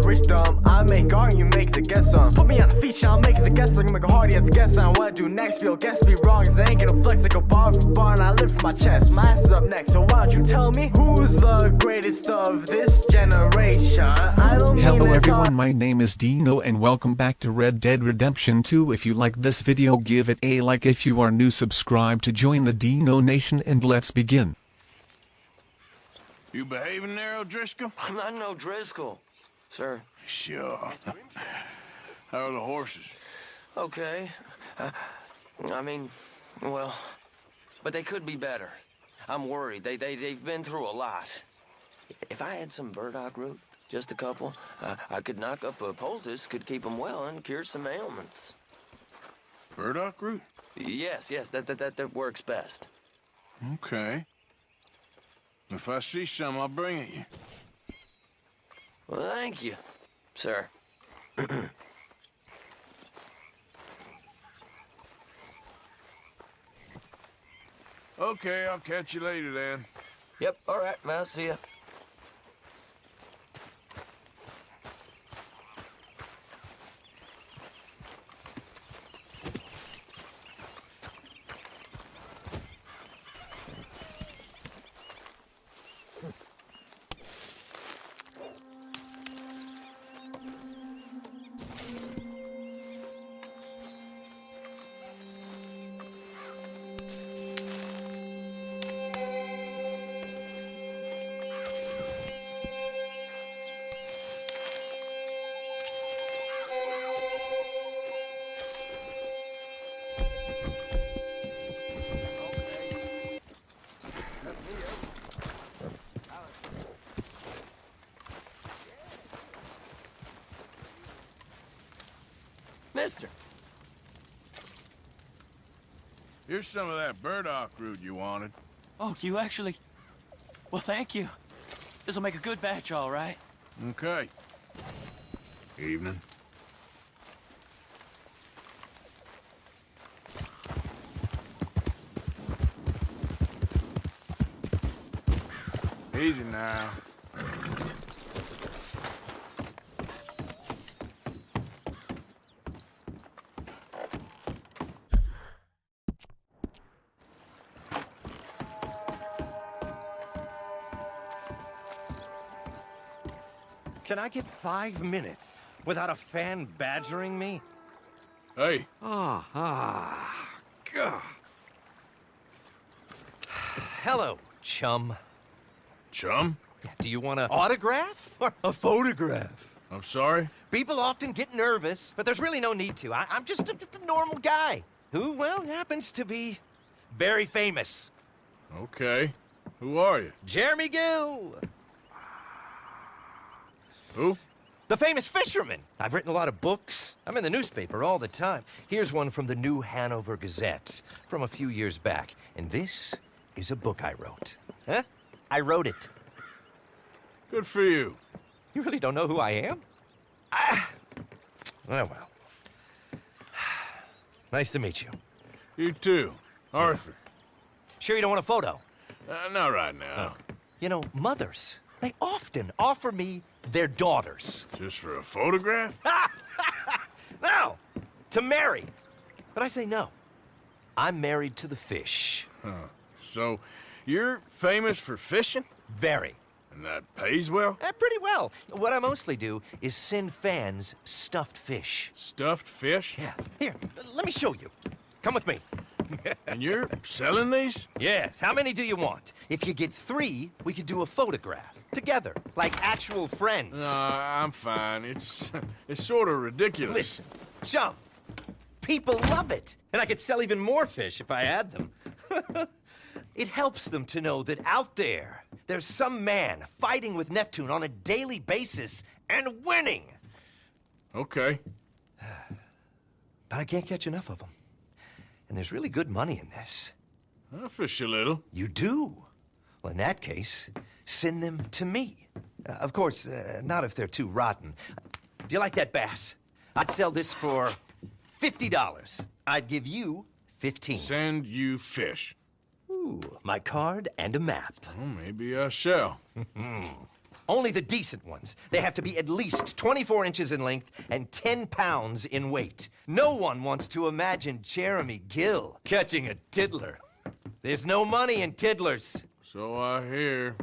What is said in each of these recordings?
rich dumb. I make art, you make the guess on. Put me on the feature, I'll make it the guess song. You make a hard, you have to guess on what I do next. You'll guess me wrong, cause I ain't gonna flex like a bar for bar. And I live from my chest, my ass is up next. So why don't you tell me who's the greatest of this generation? I don't mean Hello everyone, my name is Dino and welcome back to Red Dead Redemption 2. If you like this video, give it a like. If you are new, subscribe to join the Dino Nation, and let's begin. You behaving there, O'Driscoll? I'm not no Driscoll, sir. Sure. How are the horses? Okay. I mean, well, but they could be better. I'm worried. They've been through a lot. If I had some burdock root, just a couple, I could knock up a poultice, could keep them well, and cure some ailments. Burdock root? Yes, that works best. Okay. If I see some, I'll bring it you. Well, thank you, sir. Okay, I'll catch you later then. Yep, all right, I'll see ya. Mister. Here's some of that burdock root you wanted. Oh, you actually... Well, thank you. This'll make a good batch, all right. Okay. Evening. Easy now. Can I get 5 minutes without a fan badgering me? Hey. God. Hello, chum. Chum? Do you want an autograph or a photograph? I'm sorry? People often get nervous, but there's really no need to. I'm just a normal guy who, well, happens to be very famous. Okay. Who are you? Jeremy Gill. Who? The famous fisherman. I've written a lot of books. I'm in the newspaper all the time. Here's one from the New Hanover Gazette from a few years back. And this is a book I wrote. Huh? I wrote it. Good for you. You really don't know who I am? Oh, well. Nice to meet you. You too. Arthur. Sure you don't want a photo? Not right now. You know, mothers, they often offer me their daughters. Just for a photograph? No, to marry. But I say no. I'm married to the fish. Huh. So, you're famous for fishing? Very. And that pays well? Pretty well. What I mostly do is send fans stuffed fish. Stuffed fish? Yeah. Here, let me show you. Come with me. And you're selling these? Yes. How many do you want? If you get 3, we could do a photograph. Together, like actual friends. No, I'm fine. It's sort of ridiculous. Listen, chum. People love it. And I could sell even more fish if I had them. It helps them to know that out there, there's some man fighting with Neptune on a daily basis and winning. Okay. But I can't catch enough of them. And there's really good money in this. I'll fish a little. You do? Well, in that case, send them to me. Of course, not if they're too rotten. Do you like that bass? I'd sell this for $50. I'd give you 15. Send you fish. Ooh, my card and a map. Well, maybe I shall. Only the decent ones. They have to be at least 24 inches in length and 10 pounds in weight. No one wants to imagine Jeremy Gill catching a tiddler. There's no money in tiddlers. So I hear.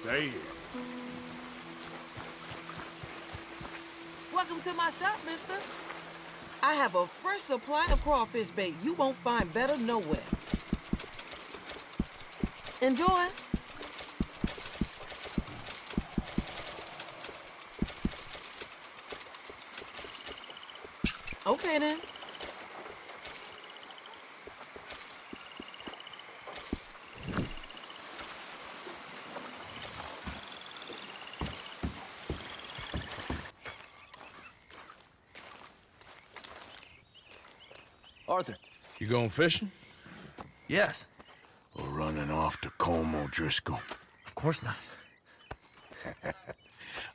Stay here. Welcome to my shop, mister. I have a fresh supply of crawfish bait you won't find better nowhere. Enjoy. Okay, then. Arthur. You going fishing? Yes. Or running off to Colm O'Driscoll? Of course not.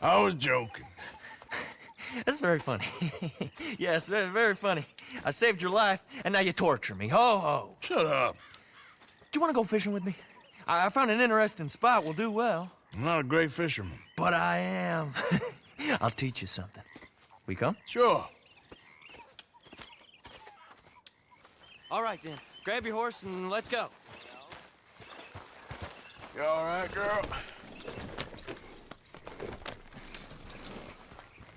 I was joking. That's very funny. Yes, very, very funny. I saved your life, and now you torture me. Ho, ho. Shut up. Do you want to go fishing with me? I found an interesting spot. We'll do well. I'm not a great fisherman. But I am. I'll teach you something. We come? Sure. All right, then. Grab your horse and let's go. You all right, girl?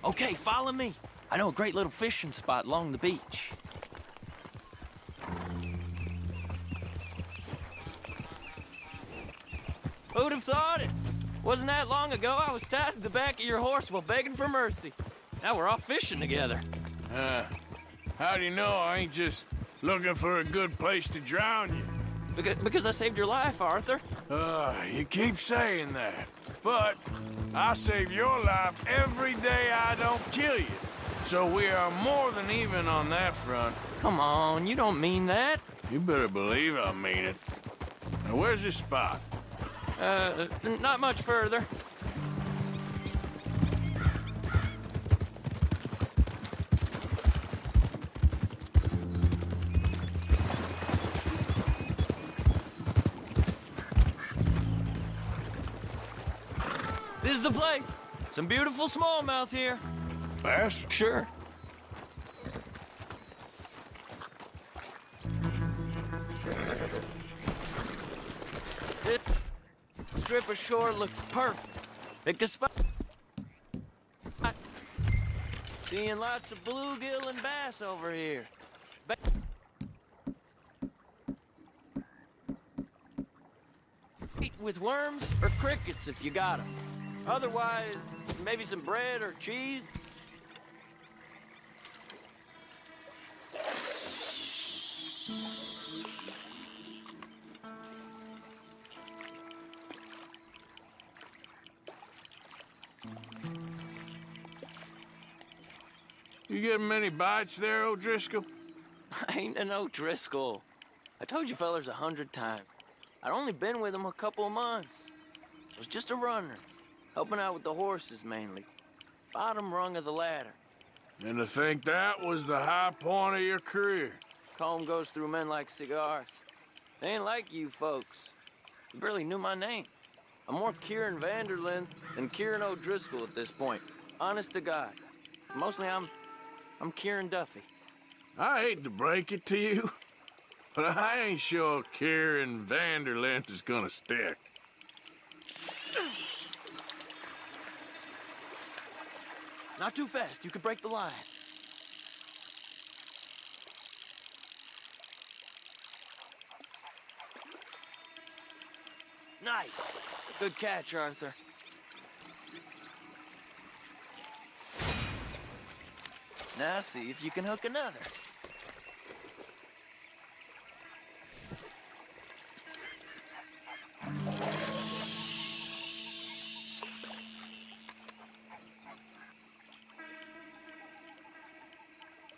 Okay, follow me. I know a great little fishing spot along the beach. Who'd have thought it? Wasn't that long ago I was tied to the back of your horse while begging for mercy. Now we're off fishing together. How do you know I ain't just looking for a good place to drown you? Because I saved your life, Arthur. You keep saying that. But I save your life every day I don't kill you. So we are more than even on that front. Come on, you don't mean that. You better believe I mean it. Now, where's this spot? Not much further. This is the place. Some beautiful smallmouth here. Bass? Sure. This strip of shore looks perfect. Pick a spot. Seeing lots of bluegill and bass over here. Eat with worms or crickets if you got them. Otherwise, maybe some bread or cheese. You getting many bites there, O'Driscoll? I ain't an O'Driscoll. I told you fellers 100 times. I'd only been with him a couple of months. I was just a runner, helping out with the horses mainly. Bottom rung of the ladder. And to think that was the high point of your career. Colm goes through men like cigars. They ain't like you folks. You barely knew my name. I'm more Kieran Vanderlyn than Kieran O'Driscoll at this point. Honest to God. Mostly I'm Kieran Duffy. I hate to break it to you, but I ain't sure Kieran Vanderlyn is gonna stick. Not too fast, you could break the line. Nice. Good catch, Arthur. Now see if you can hook another.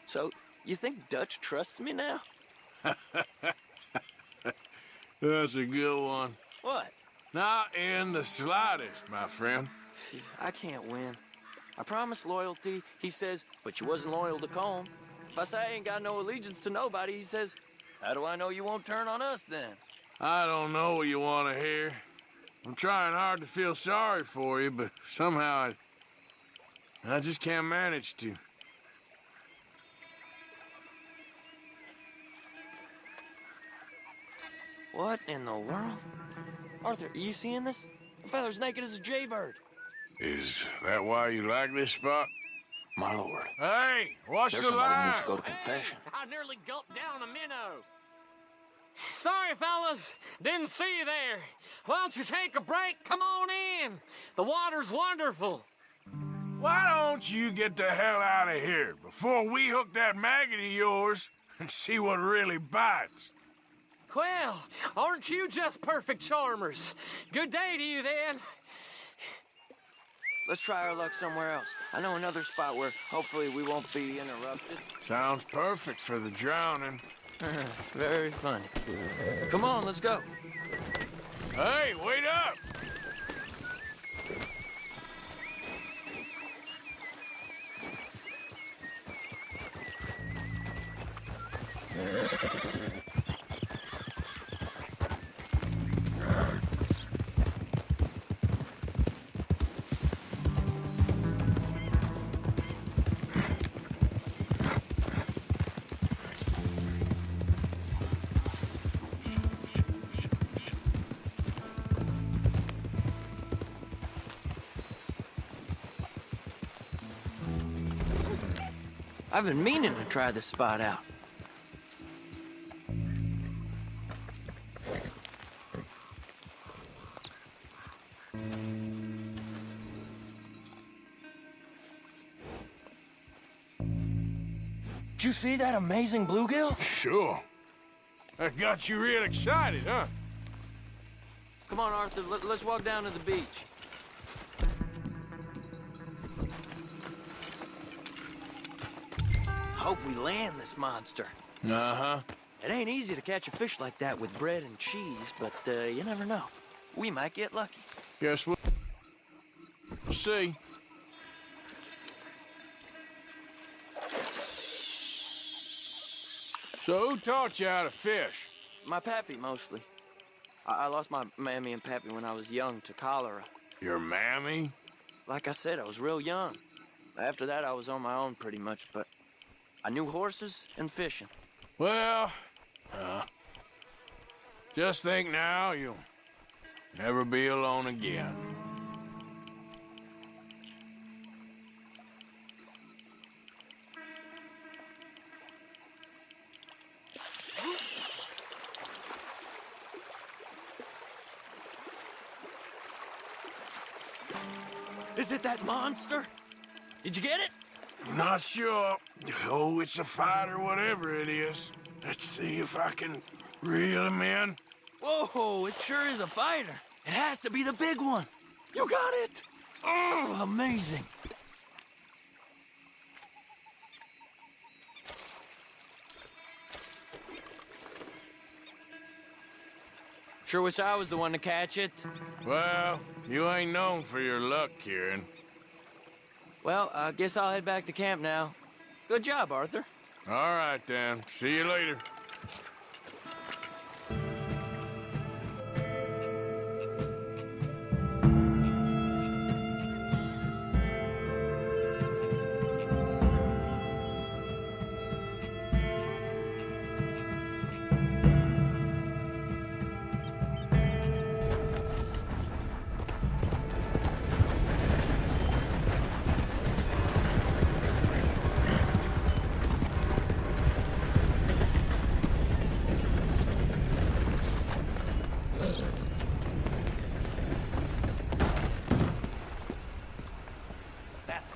So, you think Dutch trusts me now? That's a good one. What? Not in the slightest, my friend. I can't win. I promised loyalty, he says, but you wasn't loyal to Colm. If I say I ain't got no allegiance to nobody, he says, how do I know you won't turn on us then? I don't know what you want to hear. I'm trying hard to feel sorry for you, but somehow I just can't manage to. What in the world? Arthur, are you seeing this? The feather's naked as a jaybird. Is that why you like this spot? My lord. Hey, watch There's the somebody line! needs to go to confession. I nearly gulped down a minnow. Sorry, fellas. Didn't see you there. Why don't you take a break? Come on in. The water's wonderful. Why don't you get the hell out of here before we hook that maggot of yours and see what really bites? Well, aren't you just perfect charmers? Good day to you, then. Let's try our luck somewhere else. I know another spot where hopefully we won't be interrupted. Sounds perfect for the drowning. Very funny. Come on, let's go. Hey, wait up! I've been meaning to try this spot out. Did you see that amazing bluegill? Sure. That got you real excited, huh? Come on, Arthur, let's walk down to the beach. Hope we land this monster. Uh-huh. It ain't easy to catch a fish like that with bread and cheese, but you never know. We might get lucky. Guess we'll see. So who taught you how to fish? My pappy, mostly. I lost my mammy and pappy when I was young to cholera. Your mammy? Like I said, I was real young. After that, I was on my own pretty much, but I knew horses and fishing. Well, just think now you'll never be alone again. Is it that monster? Did you get it? Not sure. Oh, it's a fight or whatever it is. Let's see if I can reel him in. Whoa, it sure is a fighter. It has to be the big one. You got it. Oh, amazing. Sure wish I was the one to catch it. Well, you ain't known for your luck, Kieran. Well, I guess I'll head back to camp now. Good job, Arthur. All right, then. See you later.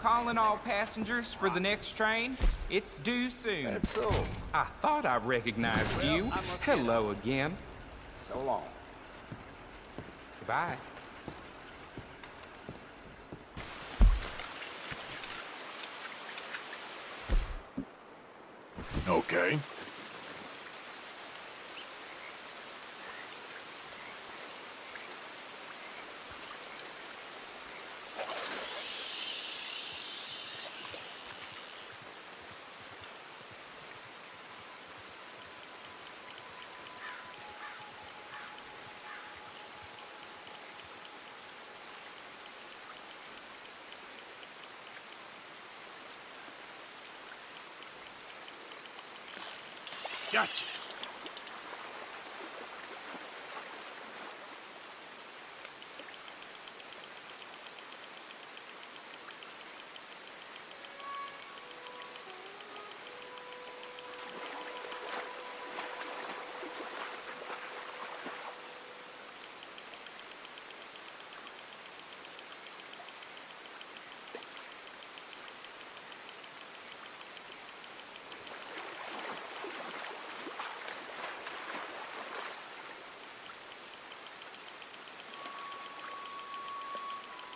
Calling all passengers for the next train. It's due soon. That's so. I thought I recognized you. Hello again. So long. Goodbye. Okay. Gotcha.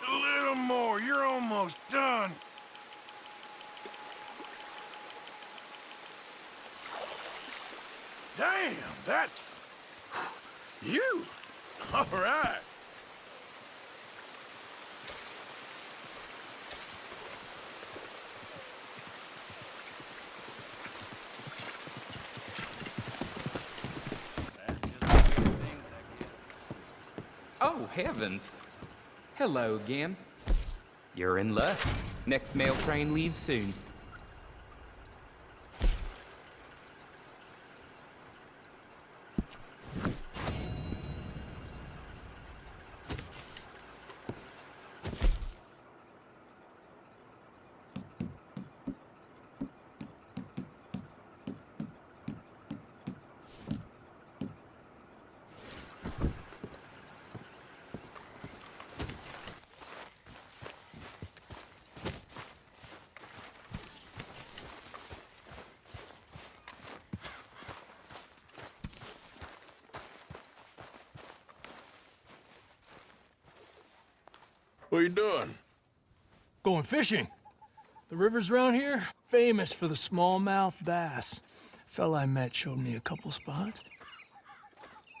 A little more. You're almost done. Damn, that's... you. All right. Oh, heavens. Hello again. You're in luck. Next mail train leaves soon. What are you doing? Going fishing. The rivers around here, famous for the smallmouth bass. Fella I met showed me a couple spots.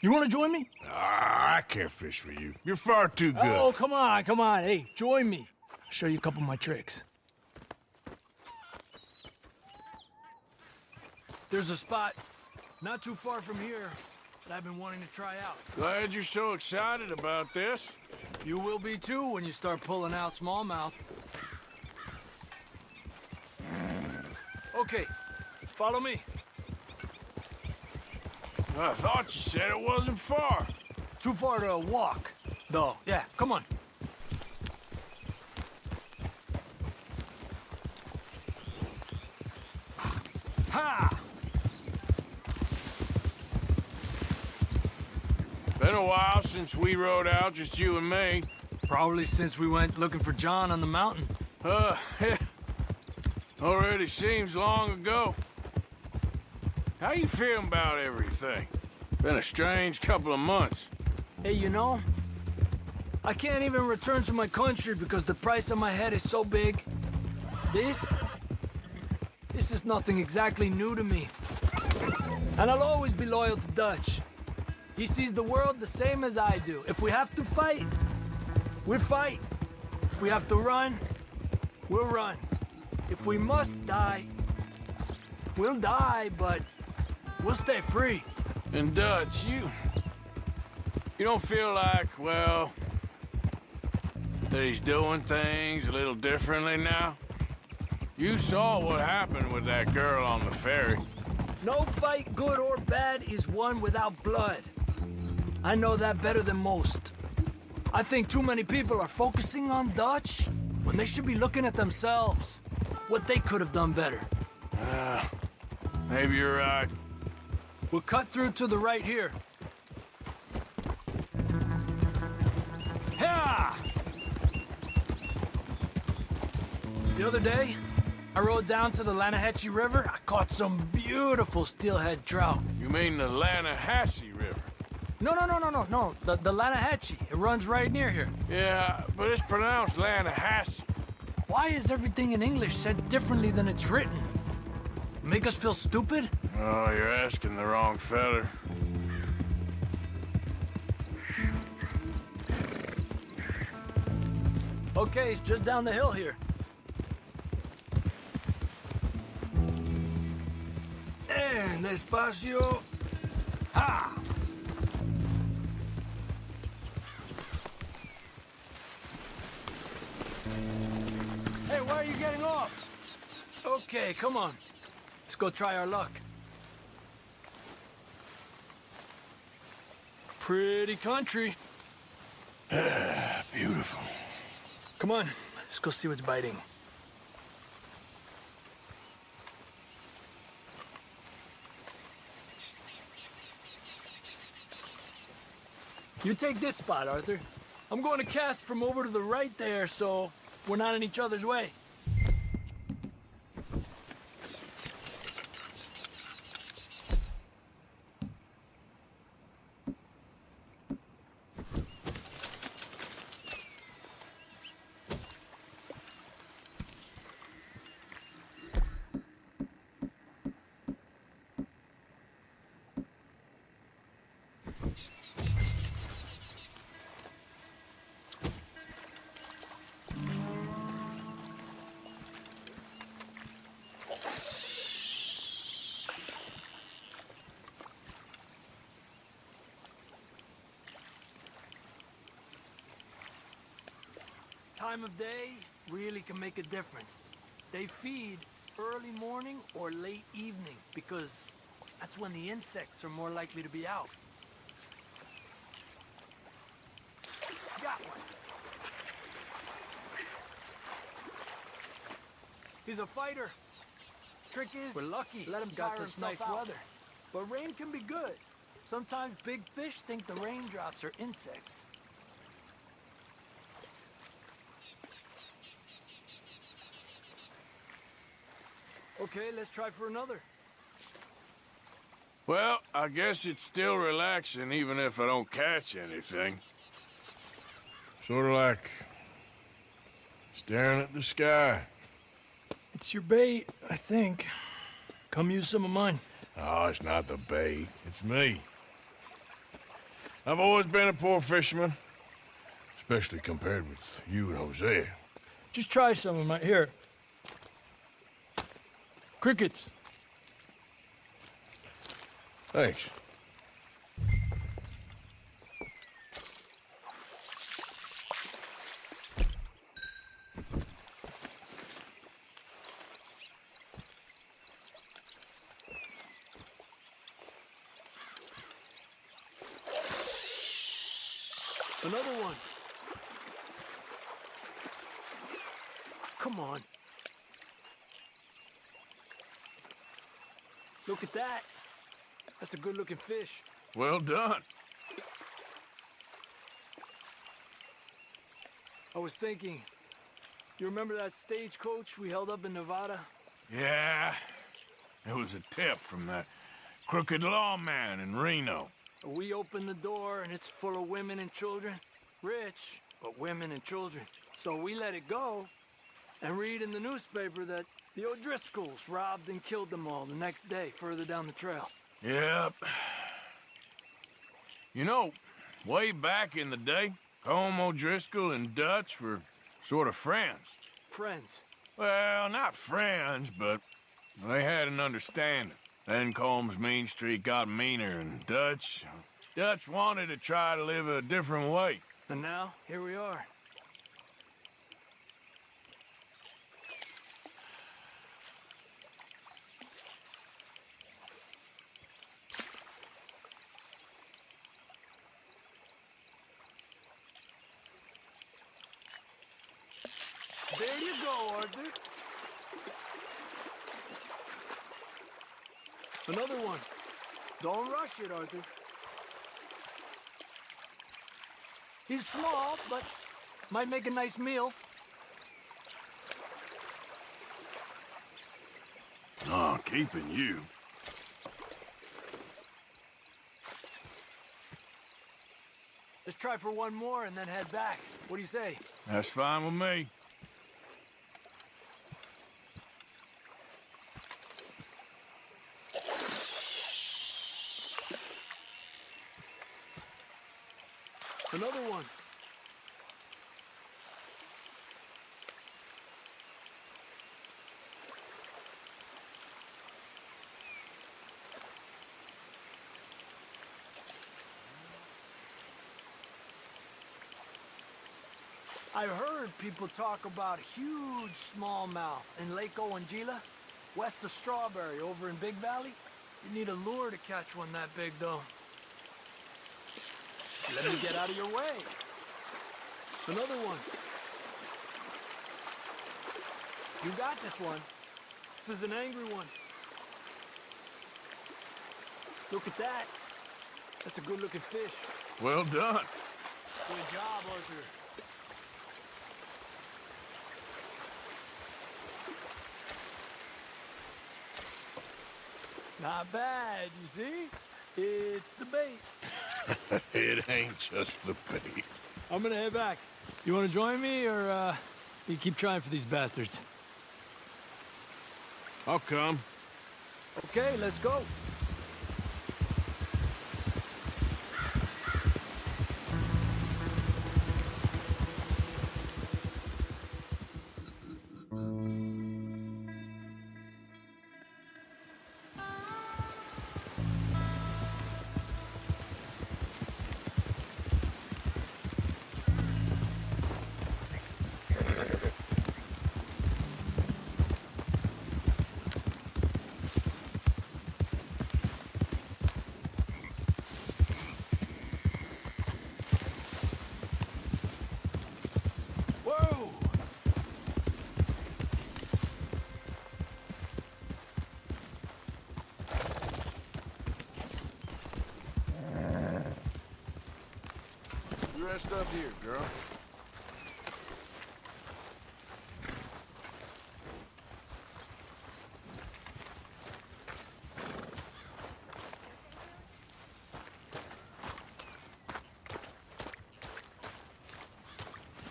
You want to join me? Ah, I can't fish with you. You're far too good. Oh, come on, come on. Hey, join me. I'll show you a couple of my tricks. There's a spot not too far from here that I've been wanting to try out. Glad you're so excited about this. You will be too when you start pulling out smallmouth. Okay, follow me. I thought you said it wasn't far. Too far to walk, though. Yeah, come on. Ha! Been a while since we rode out, just you and me. Probably since we went looking for John on the mountain. Already seems long ago. How you feeling about everything? Been a strange couple of months. Hey, you know, I can't even return to my country because the price on my head is so big. This is nothing exactly new to me. And I'll always be loyal to Dutch. He sees the world the same as I do. If we have to fight, we'll fight. If we have to run, we'll run. If we must die, we'll die, but we'll stay free. And Dutch, you don't feel like, well, that he's doing things a little differently now? You saw what happened with that girl on the ferry. No fight, good or bad, is won without blood. I know that better than most. I think too many people are focusing on Dutch when they should be looking at themselves. What they could have done better. Maybe you're right. We'll cut through to the right here. Yeah! The other day, I rode down to the Lanahatchee River. I caught some beautiful steelhead trout. You mean the Lanahassee River? No. The Lanahatchee. It runs right near here. Yeah, but it's pronounced Lanahassee. Why is everything in English said differently than it's written? Make us feel stupid? Oh, you're asking the wrong feller. Okay, it's just down the hill here. And despacio. Ha! Hey, why are you getting off? Okay, come on. Let's go try our luck. Pretty country. Beautiful. Come on, let's go see what's biting. You take this spot, Arthur. I'm going to cast from over to the right there, so we're not in each other's way. Time of day really can make a difference. They feed early morning or late evening because that's when the insects are more likely to be out. Got one. He's a fighter. Trick is, we're lucky. Let him got such nice weather. But rain can be good. Sometimes big fish think the raindrops are insects. Okay, let's try for another. Well, I guess it's still relaxing even if I don't catch anything. Sort of like staring at the sky. It's your bait, I think. Come use some of mine. Oh, it's not the bait. It's me. I've always been a poor fisherman, especially compared with you and Hosea. Just try some of mine. Here. Crickets. Thanks. Another one. Come on. Look at that. That's a good-looking fish. Well done. I was thinking, you remember that stagecoach we held up in Nevada? Yeah, it was a tip from that crooked lawman in Reno. We opened the door and it's full of women and children. Rich, but women and children. So we let it go and read in the newspaper that the O'Driscolls robbed and killed them all the next day further down the trail. Yep. You know, way back in the day, Colm O'Driscoll and Dutch were sort of friends. Friends? Well, not friends, but they had an understanding. Then Colm's mean streak got meaner, and Dutch wanted to try to live a different way. And now, here we are. There you go, Arthur. Another one. Don't rush it, Arthur. He's small, but might make a nice meal. Oh, keeping you. Let's try for one more and then head back. What do you say? That's fine with me. Another one. I've heard people talk about huge smallmouth in Lake Owanjila, west of Strawberry, over in Big Valley. You need a lure to catch one that big, though. Let me get out of your way. Another one. You got this one. This is an angry one. Look at that. That's a good-looking fish. Well done. Good job, Arthur. Not bad, you see? It's the bait. It ain't just the bait. I'm gonna head back. You wanna join me, or, you keep trying for these bastards? I'll come. Okay, let's go. Whoa! You rest up here, girl.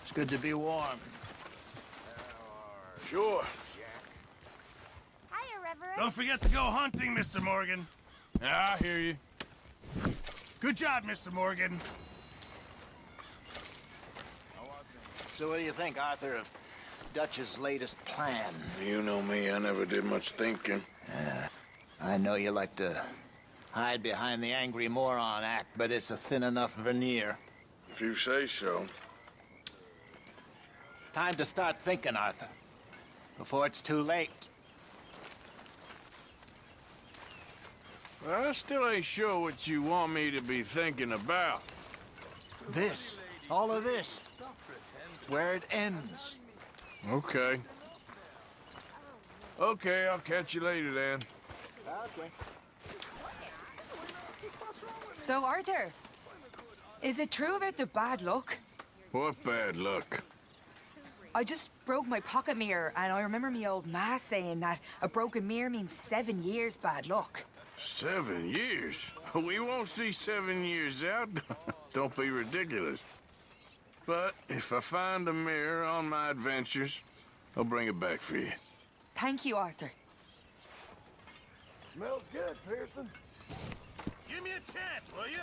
It's good to be warm. Sure. Hiya, Reverend. Don't forget to go hunting, Mr. Morgan. I hear you. Good job, Mr. Morgan. So what do you think, Arthur, of Dutch's latest plan? You know me, I never did much thinking. I know you like to hide behind the angry moron act, but it's a thin enough veneer. If you say so. It's time to start thinking, Arthur, before it's too late. I still ain't sure what you want me to be thinking about. This, all of this, where it ends. Okay. Okay, I'll catch you later then. Okay. So, Arthur, is it true about the bad luck? What bad luck? I just broke my pocket mirror, and I remember me old ma saying that a broken mirror means 7 years bad luck. 7 years? We won't see 7 years out. Don't be ridiculous. But if I find a mirror on my adventures, I'll bring it back for you. Thank you, Arthur. Smells good, Pearson. Give me a chance, will you?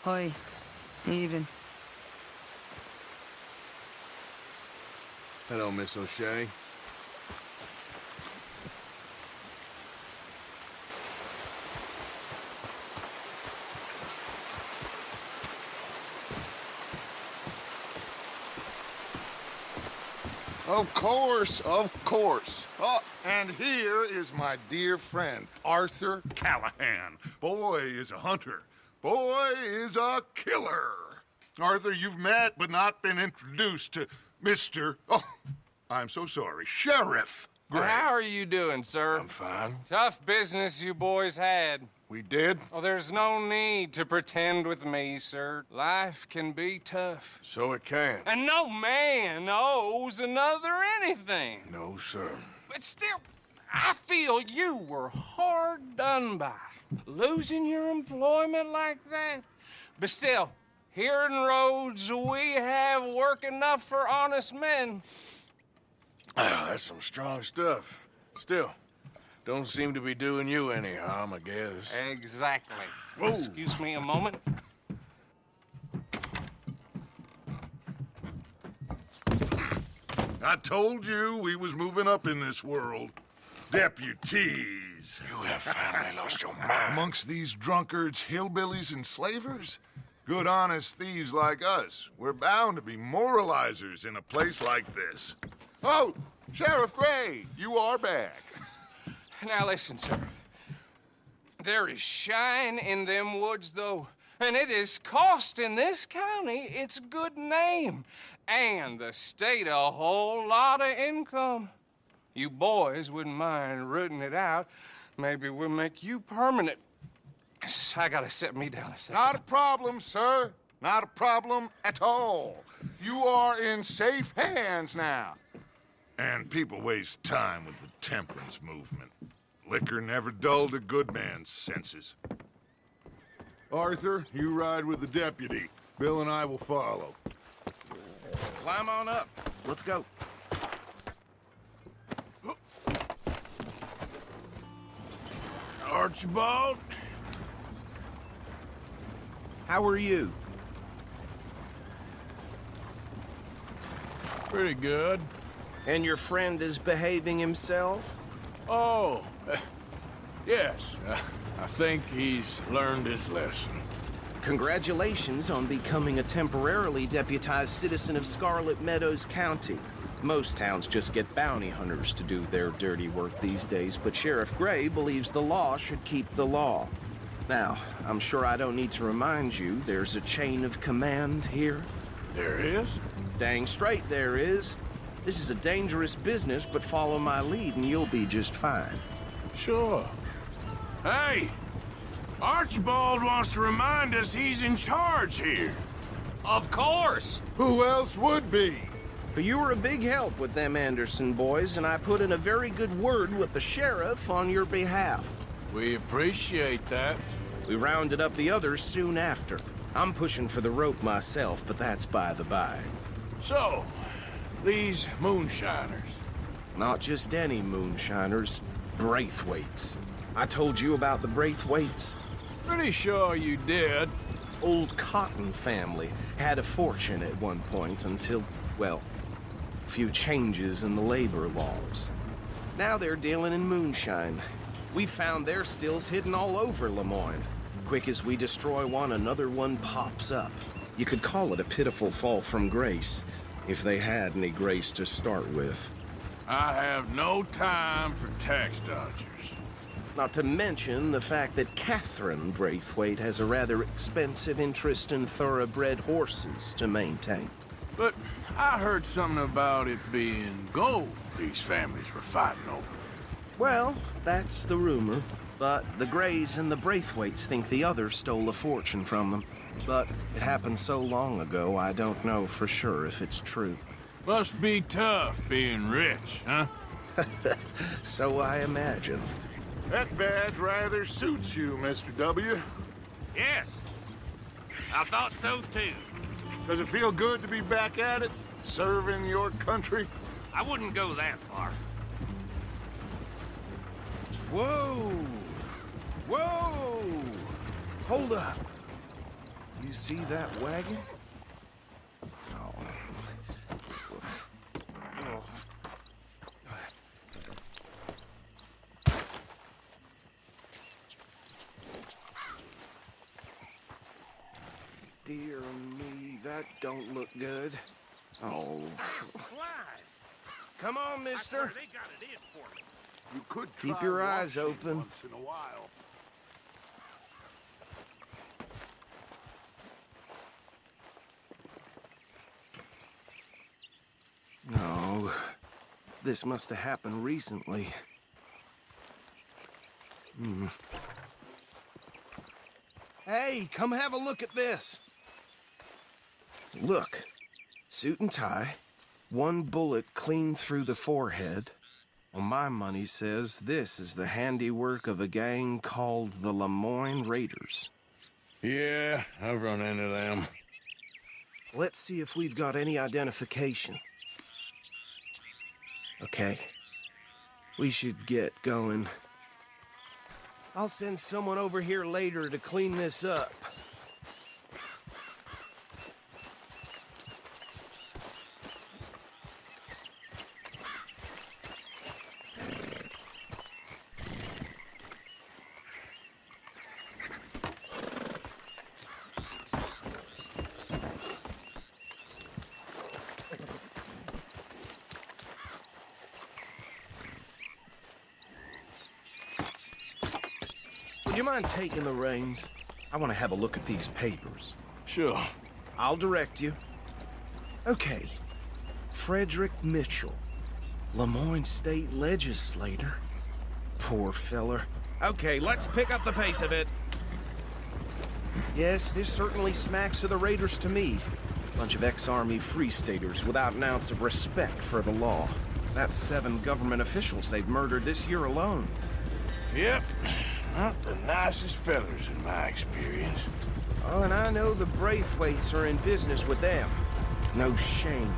Hi. Evening. Hello, Miss O'Shea. Of course, of course. Oh, and here is my dear friend, Arthur Callahan. Boy is a hunter. Boy is a killer. Arthur, you've met but not been introduced to Mr. Oh, I'm so sorry, Sheriff Gray. How are you doing, sir? I'm fine. Tough business you boys had. We did? Oh, there's no need to pretend with me, sir. Life can be tough. So it can. And no man owes another anything. No, sir. But still, I feel you were hard done by. Losing your employment like that. But still, here in Rhodes, we have work enough for honest men. Ah, that's some strong stuff. Still, don't seem to be doing you any harm, I guess. Exactly. Whoa. Excuse me a moment. I told you we was moving up in this world. Deputies. You have finally lost your mind. Amongst these drunkards, hillbillies, and slavers? Good, honest thieves like us. We're bound to be moralizers in a place like this. Oh, Sheriff Gray, you are back. Now listen, sir. There is shine in them woods, though, and it is costing this county its good name and the state a whole lot of income. You boys wouldn't mind rooting it out. Maybe we'll make you permanent. I gotta set me down a second. Not a problem, sir. Not a problem at all. You are in safe hands now. And people waste time with the temperance movement. Liquor never dulled a good man's senses. Arthur, you ride with the deputy. Bill and I will follow. Climb on up. Let's go. Archibald? How are you? Pretty good. And your friend is behaving himself? Oh, yes. I think he's learned his lesson. Congratulations on becoming a temporarily deputized citizen of Scarlet Meadows County. Most towns just get bounty hunters to do their dirty work these days, but Sheriff Gray believes the law should keep the law. Now, I'm sure I don't need to remind you, there's a chain of command here. There is? Dang straight there is. This is a dangerous business, but follow my lead and you'll be just fine. Sure. Hey! Archibald wants to remind us he's in charge here. Of course! Who else would be? You were a big help with them Anderson boys, and I put in a very good word with the sheriff on your behalf. We appreciate that. We rounded up the others soon after. I'm pushing for the rope myself, but that's by the by. So, these moonshiners. Not just any moonshiners, Braithwaites. I told you about the Braithwaites? Pretty sure you did. Old Cotton family had a fortune at one point until, well, a few changes in the labor laws. Now they're dealing in moonshine. We found their stills hidden all over Lemoyne. Quick as we destroy one, another one pops up. You could call it a pitiful fall from grace, if they had any grace to start with. I have no time for tax dodgers. Not to mention the fact that Catherine Braithwaite has a rather expensive interest in thoroughbred horses to maintain. But I heard something about it being gold these families were fighting over. Well, that's the rumor. But the Grays and the Braithwaites think the others stole a fortune from them. But it happened so long ago, I don't know for sure if it's true. Must be tough being rich, huh? So I imagine. That badge rather suits you, Mr. W. Yes. I thought so, too. Does it feel good to be back at it? Serving your country? I wouldn't go that far. Whoa! Whoa! Hold up. You you see that wagon? Oh. Dear me, that don't look good. Oh. Come on, mister. They got it in for me. You could Keep try your eyes washing open. once in a while. No. This must have happened recently. Hey, come have a look at this. Look. Suit and tie. One bullet clean through the forehead. Well, my money says this is the handiwork of a gang called the Lemoyne Raiders. Yeah, I've run into them. Let's see if we've got any identification. Okay. We should get going. I'll send someone over here later to clean this up. Would you mind taking the reins? I want to have a look at these papers. Sure. I'll direct you. Okay. Frederick Mitchell, Lemoyne State Legislator. Poor feller. Okay, let's pick up the pace a bit. Yes, this certainly smacks of the Raiders to me. Bunch of ex-Army Free Staters without an ounce of respect for the law. That's 7 government officials they've murdered this year alone. Yep. Not the nicest fellers in my experience. Oh, and I know the Braithwaites are in business with them. No shame.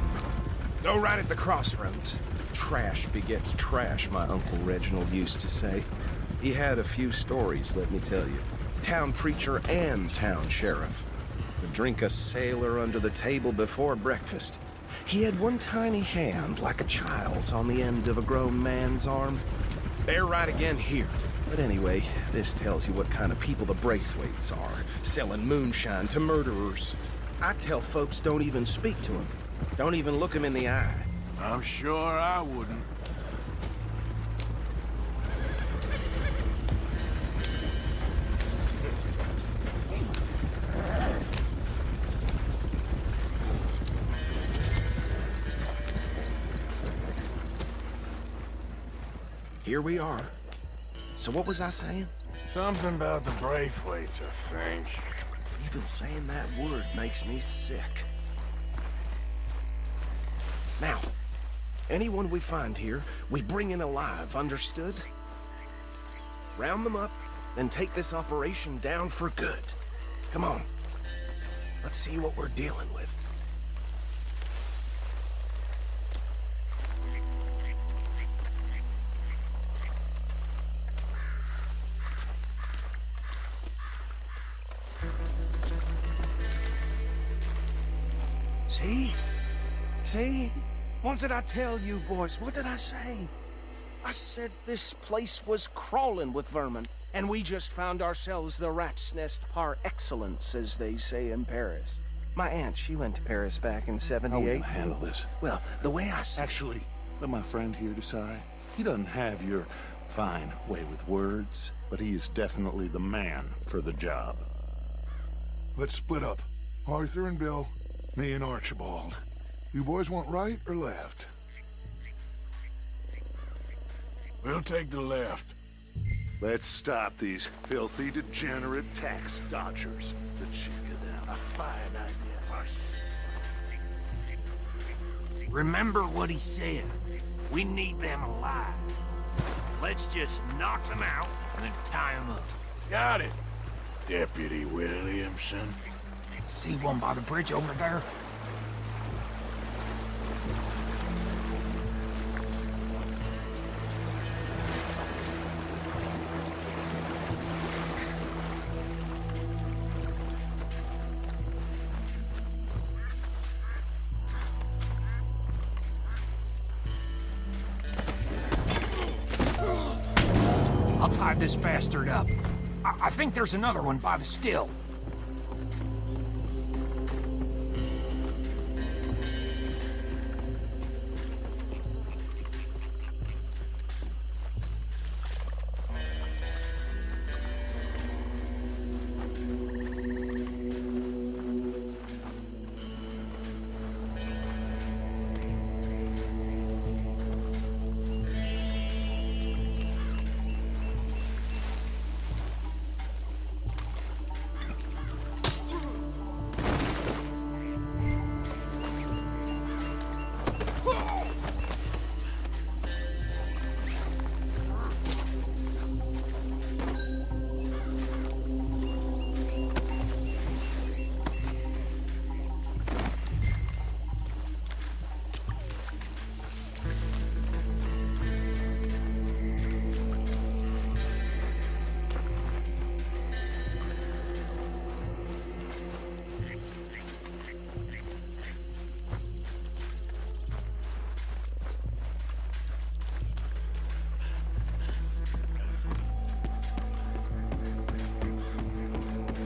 Go right at the crossroads. Trash begets trash, my Uncle Reginald used to say. He had a few stories, let me tell you. Town preacher and town sheriff. Could drink a sailor under the table before breakfast. He had one tiny hand, like a child's, on the end of a grown man's arm. They're right again here. But anyway, this tells you what kind of people the Braithwaites are, selling moonshine to murderers. I tell folks don't even speak to them. Don't even look them in the eye. I'm sure I wouldn't. Here we are. So what was I saying? Something about the Braithwaites, I think. Even saying that word makes me sick. Now, anyone we find here, we bring in alive, understood? Round them up, then take this operation down for good. Come on. Let's see what we're dealing with. See? See? What did I tell you, boys? What did I say? I said this place was crawling with vermin, and we just found ourselves the rat's nest par excellence, as they say in Paris. My aunt, she went to Paris back in '78. How are we gonna handle this? Well, the way I see... Actually, let my friend here decide. He doesn't have your fine way with words, but he is definitely the man for the job. Let's split up. Arthur and Bill, me and Archibald. You boys want right or left? We'll take the left. Let's stop these filthy, degenerate tax dodgers. The chicken down. A fine idea. Remember what he said. We need them alive. Let's just knock them out and then tie them up. Got it, Deputy Williamson. See one by the bridge over there? this bastard up. I think there's another one by the still.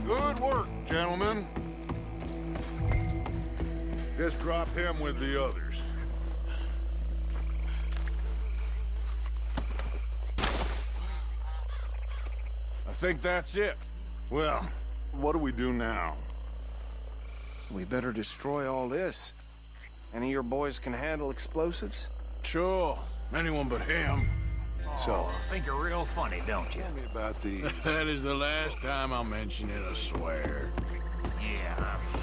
Good work, gentlemen. Just drop him with the others. I think that's it. Well, what do we do now? We better destroy all this. Any of your boys can handle explosives? Sure. Anyone but him. So, think you're real funny, don't you? Tell me about the... That is the last time I'll mention it, I swear. Yeah, I'm sure.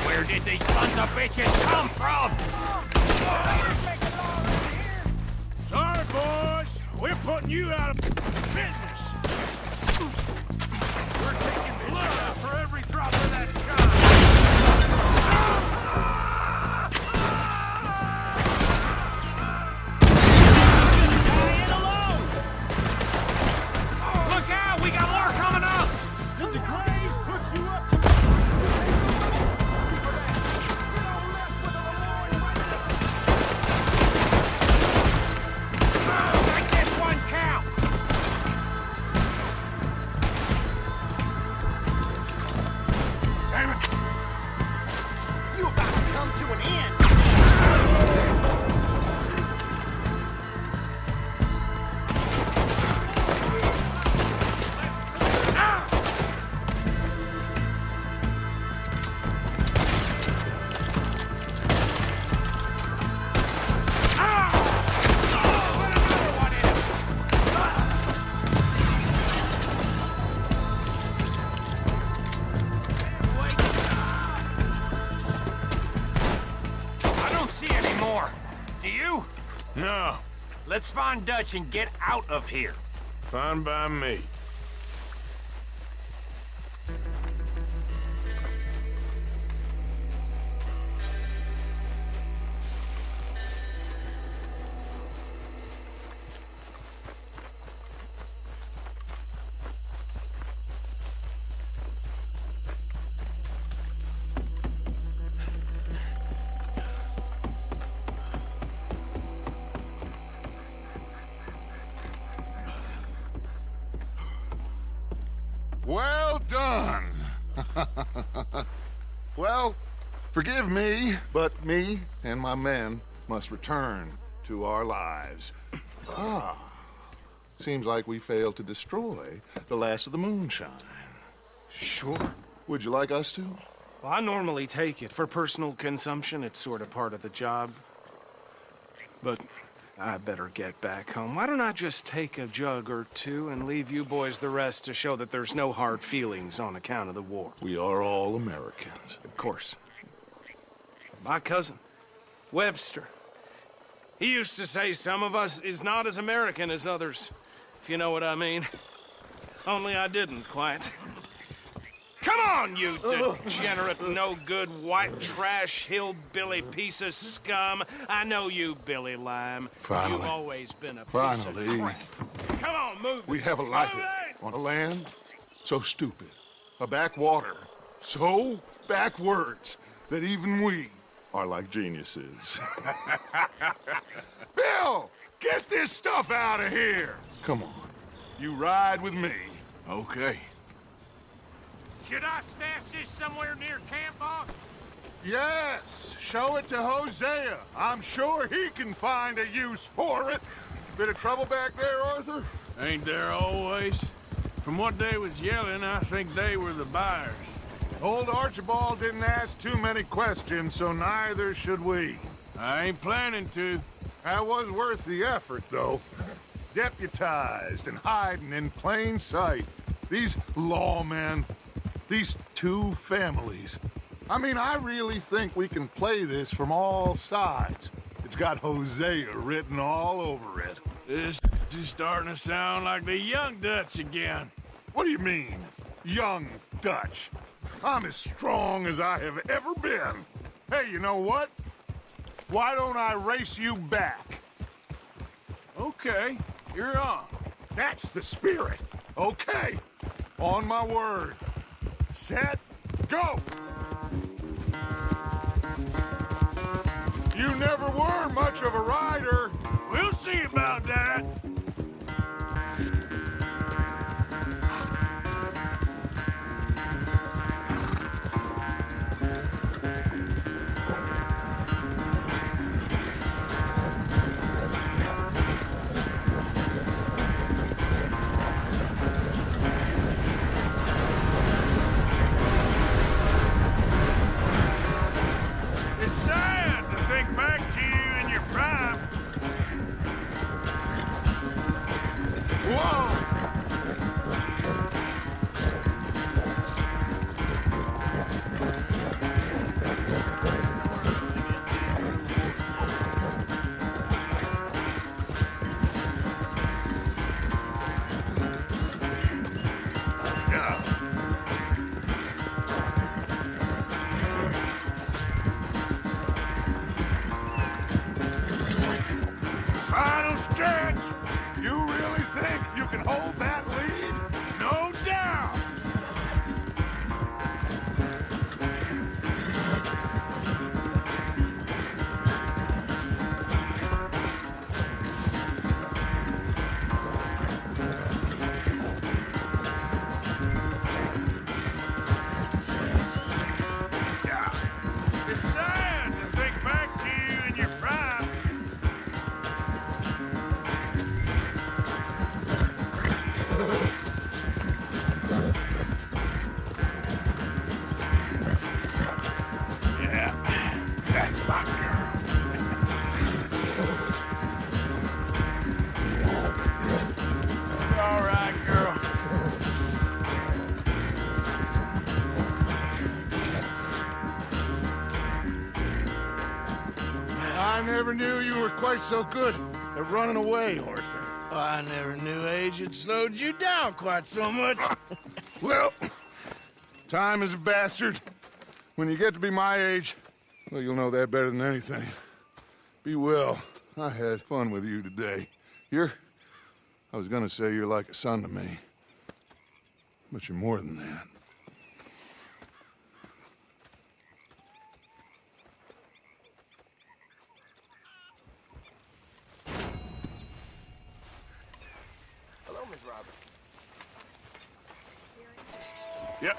Where did these sons of bitches come from? Sorry, boys. We're putting you out of business. We're taking blood out for every drop of that gun. Look out! We got more coming up! Did the Grays put you up to... Make this one count! Damn it! You about to come to an end! Do you? No. Let's find Dutch and get out of here. Fine by me. Well done. Well, forgive me, but me and my men must return to our lives. Ah, seems like we failed to destroy the last of the moonshine. Sure. Would you like us to? Well, I normally take it. For personal consumption, it's sort of part of the job. But I better get back home. Why don't I just take a jug or two and leave you boys the rest to show that there's no hard feelings on account of the war? We are all Americans. Of course. My cousin, Webster, he used to say some of us is not as American as others, if you know what I mean. Only I didn't quite. Come on, you degenerate, no-good, white trash, hillbilly piece of scum. I know you, Billy Lime. Finally. You've always been a piece Finally. of crap. Come on, move. We have a life on a land so stupid, a backwater so backwards that even we are like geniuses. Bill, get this stuff out of here. Come on, you ride with me. Okay. Should I stash this somewhere near camp, boss? Yes, show it to Hosea. I'm sure he can find a use for it. Bit of trouble back there, Arthur? Ain't there always? From what they was yelling, I think they were the buyers. Old Archibald didn't ask too many questions, so neither should we. I ain't planning to. That was worth the effort, though. Deputized and hiding in plain sight. These lawmen, these two families. I mean, I really think we can play this from all sides. It's got Hosea written all over it. This is starting to sound like the Young Dutch again. What do you mean, Young Dutch? I'm as strong as I have ever been. Hey, you know what? Why don't I race you back? Okay, you're on. That's the spirit. Okay, on my word. Set, go! You never were much of a rider. We'll see about that. It's sad to think back to you in your prime. Whoa! Final stretch. You really think you can hold that lead? No doubt. It's sad to think back to you in your prime. Yeah, that's my girl. All right, girl. I never knew you were quite so good at running away, Arthur. I never knew age had slowed you down quite so much. Well, time is a bastard. When you get to be my age, well, you'll know that better than anything. Be well. I had fun with you today. I was gonna say you're like a son to me. But you're more than that. Hello, Miss Roberts. Yep.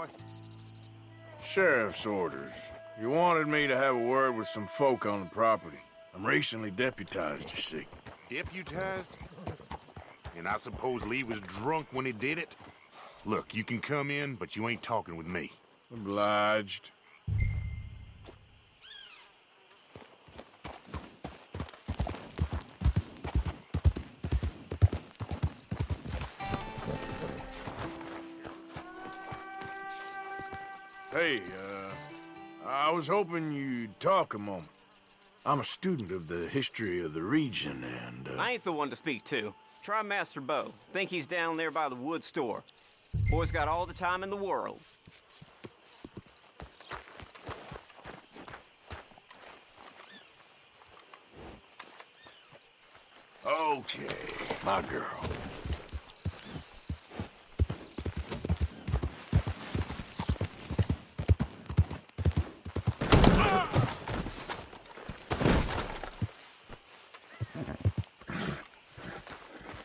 boy? Sheriff's orders. You wanted me to have a word with some folk on the property. I'm recently deputized, you see. Deputized? And I suppose Lee was drunk when he did it? Look, you can come in, but you ain't talking with me. Obliged. Hey, I was hoping you'd talk a moment. I'm a student of the history of the region, and, I ain't the one to speak to. Try Master Bo. Think he's down there by the wood store. Boy's got all the time in the world. Okay, my girl.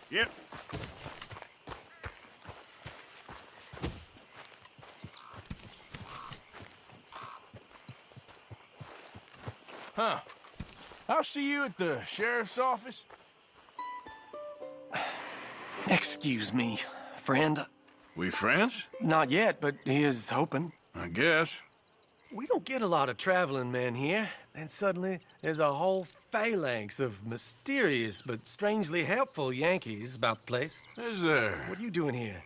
Yep. Huh. I'll see you at the sheriff's office. Excuse me, friend. We friends? Not yet, but he is hoping. I guess. We don't get a lot of traveling men here. And suddenly, there's a whole phalanx of mysterious but strangely helpful Yankees about the place. Is there? What are you doing here?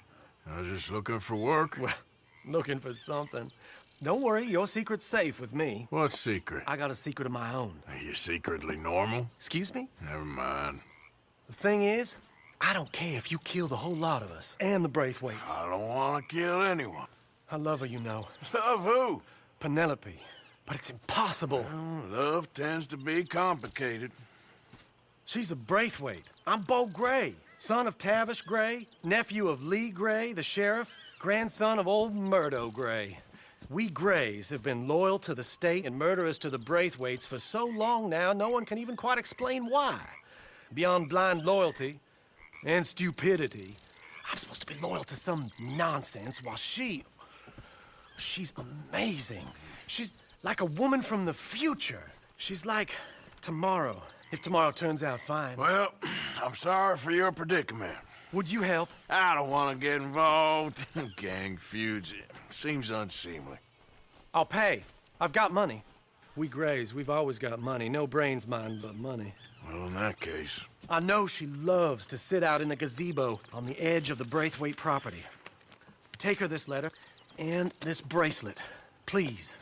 I was just looking for work. Well, looking for something. Don't worry, your secret's safe with me. What secret? I got a secret of my own. Are you secretly normal? Excuse me? Never mind. The thing is, I don't care if you kill the whole lot of us and the Braithwaites. I don't want to kill anyone. I love her, you know. Love who? Penelope. But it's impossible. Well, love tends to be complicated. She's a Braithwaite. I'm Bo Gray, son of Tavish Gray, nephew of Lee Gray, the sheriff, grandson of old Murdo Gray. We Grays have been loyal to the state and murderous to the Braithwaites for so long now, no one can even quite explain why. Beyond blind loyalty and stupidity, I'm supposed to be loyal to some nonsense while she's amazing. She's like a woman from the future. She's like tomorrow, if tomorrow turns out fine. Well, I'm sorry for your predicament. Would you help? I don't want to get involved in gang feuds. It seems unseemly. I'll pay. I've got money. We Grays, we've always got money. No brains, mind, but money. Well, in that case... I know she loves to sit out in the gazebo on the edge of the Braithwaite property. Take her this letter and this bracelet, please.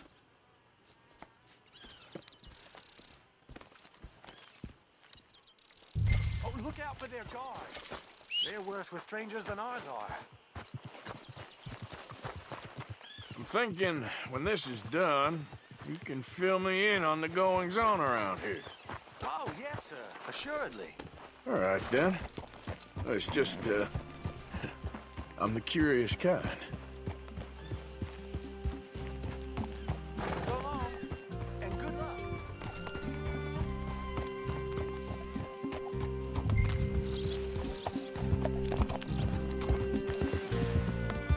Oh, look out for their guards. They're worse with strangers than ours are. I'm thinking when this is done, you can fill me in on the goings-on around here. Oh, yes, sir. Assuredly. All right, then. It's just, I'm the curious kind. So long, and good luck.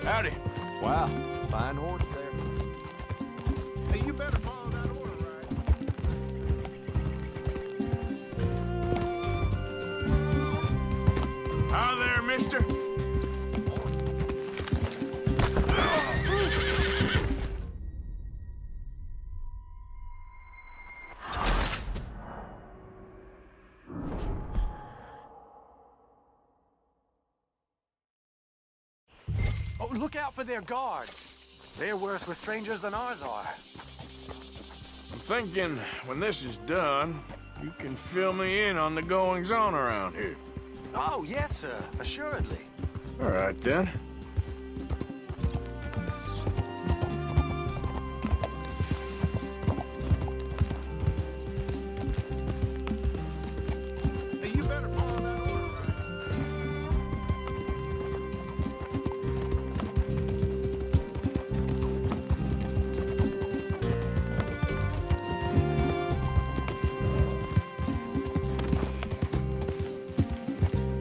Howdy. Wow, fine horse there. Hey, you better follow that order, right? Hi there, mister. Oh, look out for their guards. They're worse with strangers than ours are. I'm thinking when this is done, you can fill me in on the goings-on around here. Oh, yes, sir. Assuredly. All right, then. Hey, you better follow that order, right?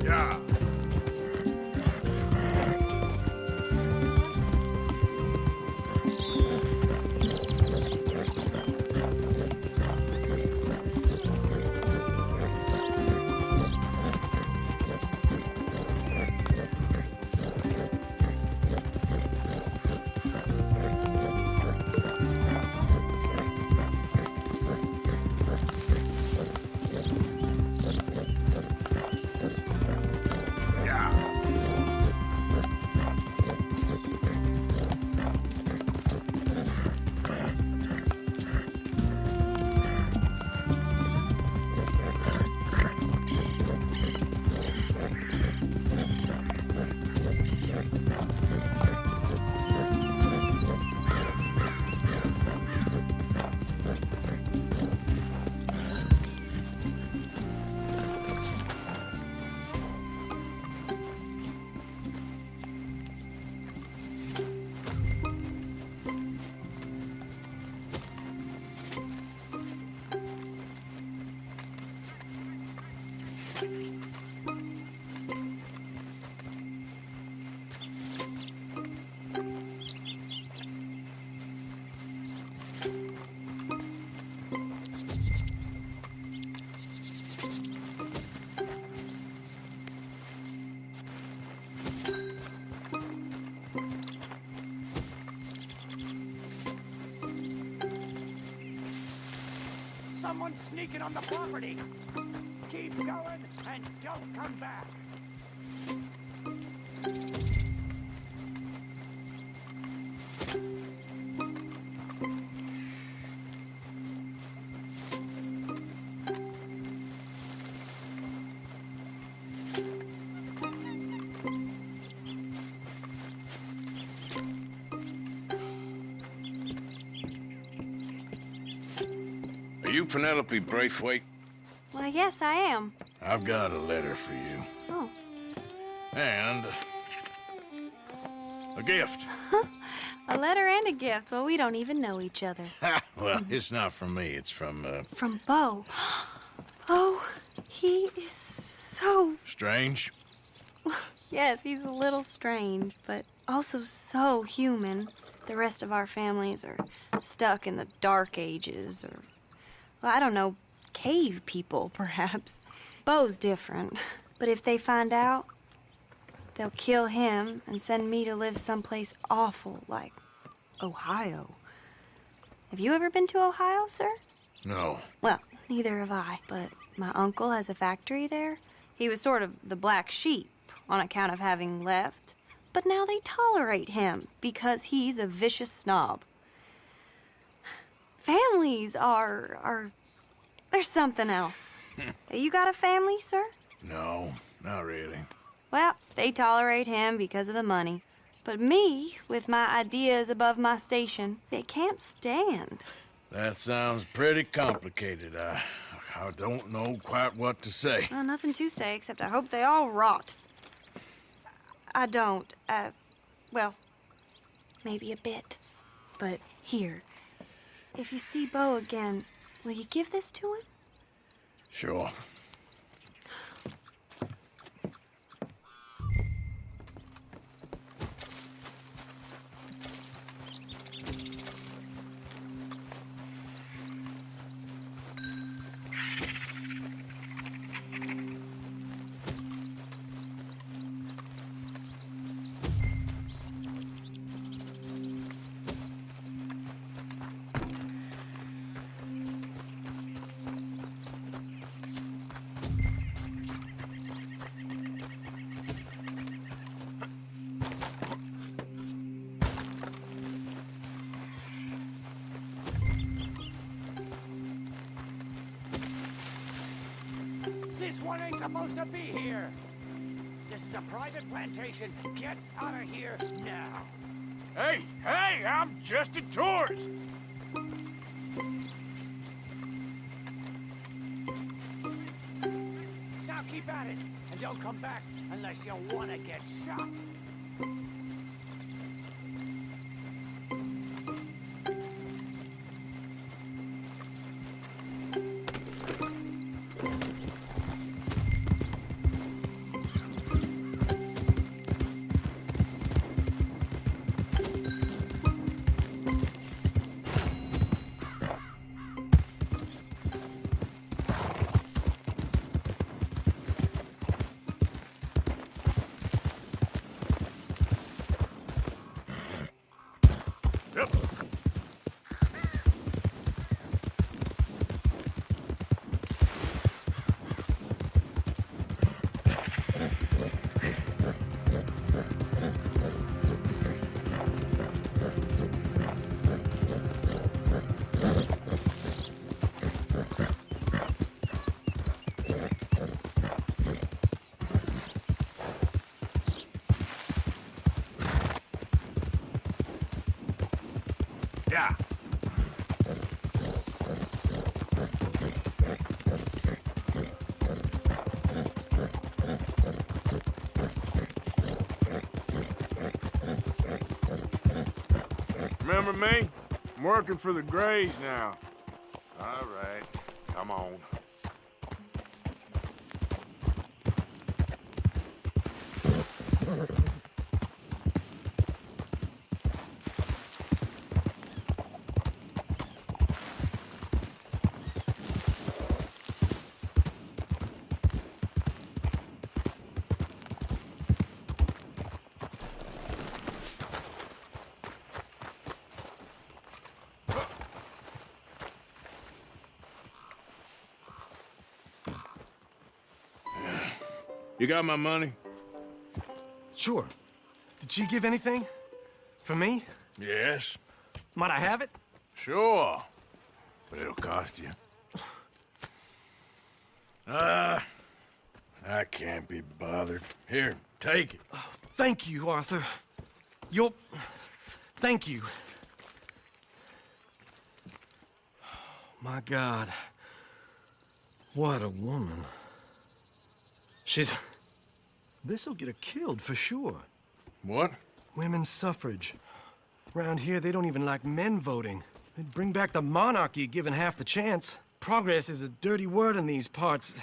Yeah. someone's sneaking on the property. Keep going and don't come back. Are you Penelope Braithwaite? Well, yes, I am. I've got a letter for you. Oh. And a gift. A letter and a gift. Well, we don't even know each other. Well, it's not from me. It's from, From Beau. Oh, he is so... Strange? Yes, he's a little strange, but also so human. The rest of our families are stuck in the Dark Ages, or, well, I don't know, cave people, perhaps. Beau's different. But if they find out, they'll kill him and send me to live someplace awful like Ohio. Have you ever been to Ohio, sir? No. Well, neither have I, but my uncle has a factory there. He was sort of the black sheep on account of having left, but now they tolerate him because he's a vicious snob. Families are there's something else. You got a family, sir? No, not really. Well, they tolerate him because of the money. But me, with my ideas above my station, they can't stand. That sounds pretty complicated. I don't know quite what to say. Well, nothing to say, except I hope they all rot. I don't, well, maybe a bit. But here, if you see Beau again, will you give this to him? Sure. This one ain't supposed to be here. This is a private plantation. Get out of here now. Hey, I'm just a tourist. Now keep at it, and don't come back unless you want to get shot. Yeah. Remember me? I'm working for the Grays now. All right, come on. You got my money? Sure. Did she give anything? For me? Yes. Might I have it? Sure. But it'll cost you. I can't be bothered. Here, take it. Thank you, Arthur. Thank you. My God. What a woman. This'll get her killed for sure. What? Women's suffrage. Around here, they don't even like men voting. They'd bring back the monarchy given half the chance. Progress is a dirty word in these parts.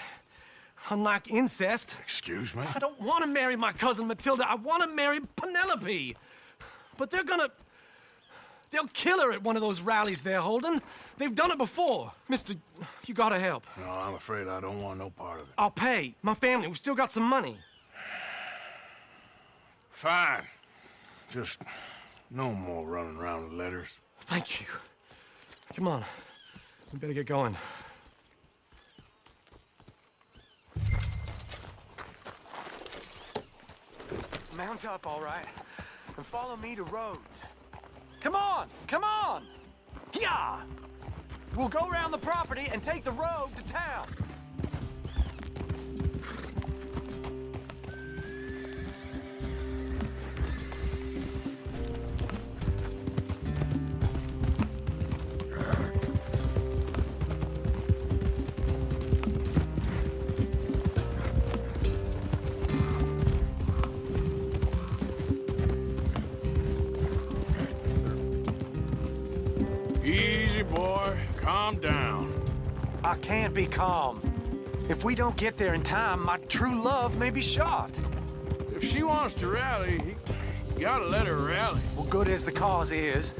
Unlike incest. Excuse me? I don't want to marry my cousin Matilda. I want to marry Penelope. But they'll kill her at one of those rallies they're holding. They've done it before. Mister, you gotta help. No, I'm afraid I don't want no part of it. I'll pay. My family, we've still got some money. Fine. Just no more running around with letters. Thank you. Come on. We better get going. Mount up, all right, and follow me to Rhodes. Come on! Come on! Yeah! We'll go around the property and take the road to town. Easy, boy. Calm down. I can't be calm. If we don't get there in time, my true love may be shot. If she wants to rally, you gotta let her rally. Well, good as the cause is,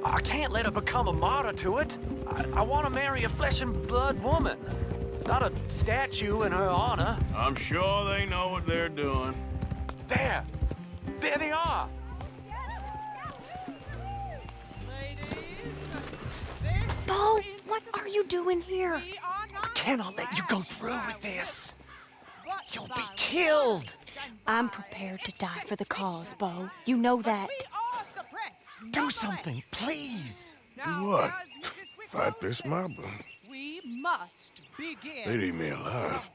I can't let her become a martyr to it. I want to marry a flesh and blood woman, not a statue in her honor. I'm sure they know what they're doing. There! There they are! Bo, what are you doing here? I cannot let you go through with this. You'll be killed. I'm prepared to die for the cause, Bo. You know that. Do something, please. Do what? Fight this mob? We must begin. They'd eat me alive.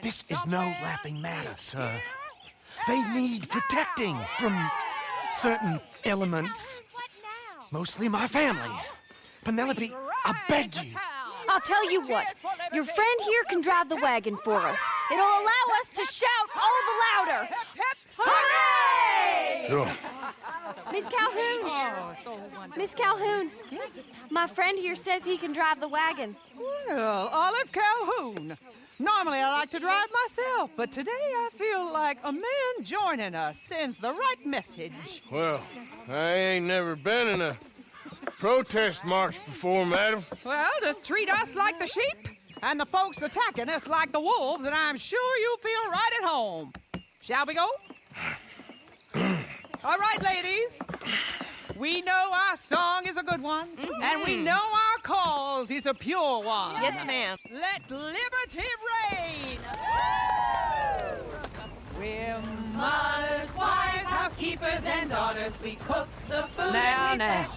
This is no laughing matter, sir. They need protecting from certain elements. Mostly my family. Penelope, I beg you. I'll tell you what. Your friend here can drive the wagon for us. It'll allow us to shout all the louder. Hooray! Sure. Miss Calhoun! Miss Calhoun! My friend here says he can drive the wagon. Well, Olive Calhoun. Normally I like to drive myself, but today I feel like a man joining us sends the right message. Well, I ain't never been in a protest march before, madam. Well, just treat us like the sheep, and the folks attacking us like the wolves, and I'm sure you feel right at home. Shall we go? All right, ladies. We know our song is a good one, and we know our cause is a pure one. Yes, ma'am. Let liberty reign. We're mothers, wives, housekeepers, and daughters. We cook the food. Now.